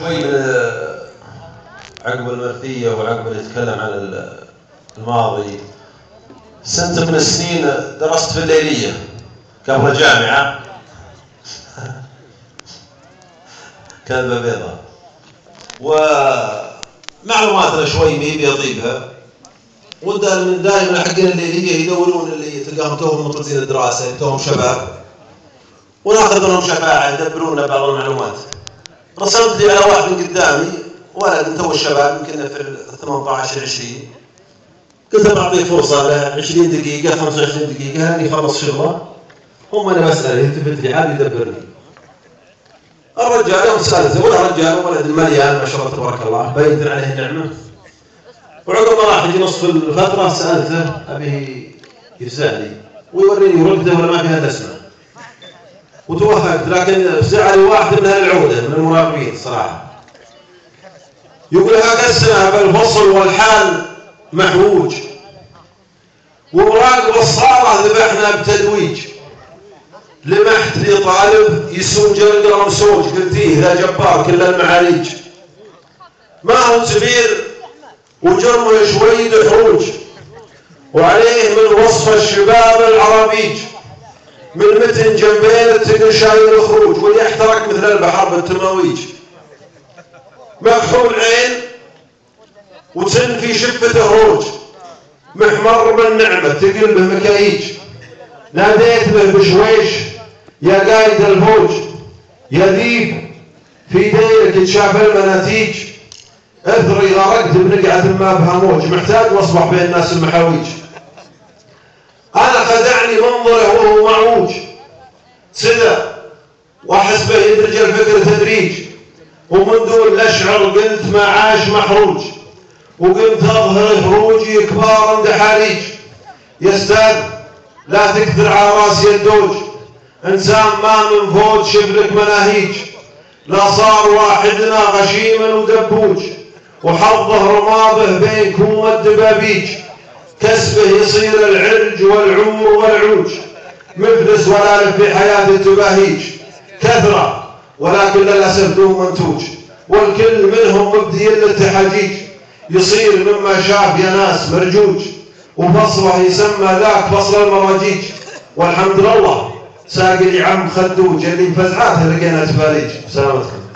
شوي عقب المرثية وعقب اللي يتكلم عن الماضي. سنة من السنين درست في الليلية قبل الجامعة. كذبة بيضاء ومعلوماتنا شوي ميبي أضيفها. دائما حقين الليلية يدورون اللي تلقاهم توهم مطلزين الدراسة، توهم شباب، وناخذ منهم شفاعة يدبرون بعض المعلومات. رسمت لي على واحد من قدامي ولد تو الشباب يمكن في 18 20، قلت بعطيه فرصة له 20 دقيقة 25 دقيقة هل يخلص شغله، هم أنا بسأله يلتفت لي عاد يدبرني. الرجال يوم سألته ولا رجال ولد مليان ما شاء الله تبارك الله بينت عليه النعمة، وعقب ما راح يجي نصف الفترة سألته أبيه يسألني ويوريني ورقته ولا ما فيها تسمع، وتوفقت. لكن زعل واحد من هالعودة من المراقبين صراحة يقول هذا السنة بالفصل والحال محووج، ومراقب الصالة ذبحنا بتدويج. لمحت لي طالب يسوج القلم سوج، قلتيه ذا جبار كل المعاليج، ما هو كبير وجرمه شوي دحروج، وعليه من وصف الشباب العربيج، من متن جنبين التقل شايل الخروج، واللي يحترق مثل البحر بالتماويج. مكحول عين وسن في شفته هروج، محمر بالنعمة تقل به مكايج. ناديت به بشويش يا قايد الفوج، يا ذيب في ديرك تشاف المناتيج، اثري غرقت بنقعة ما بها موج، محتاج واصبح بين الناس المحاويج. انا خدعني منظره وهو معوج، سدى واحس به يدرج الفكر تدريج، ومن دون الاشعر قلت ما عاش محروج، وقمت اظهر خروجي كبار دحاريج. يا استاذ لا تكثر على راسي الدوج، انسان ما من فوق شبلك مناهيج، لا صار واحدنا غشيما ودبوج، وحظه رمابه بينكم والدبابيج. كسبه يصير العرج والعمر والعوج، مفلس ولا في حياته تباهيج. كثرة ولكن للأسف دون منتوج، والكل منهم مبدي للتحاجيج. يصير مما شاف يا ناس مرجوج، وفصله يسمى ذاك فصل المراجيج. والحمد لله ساقي عم خدوج اللي فزعاته لقينا تفاريج. سلامتكم.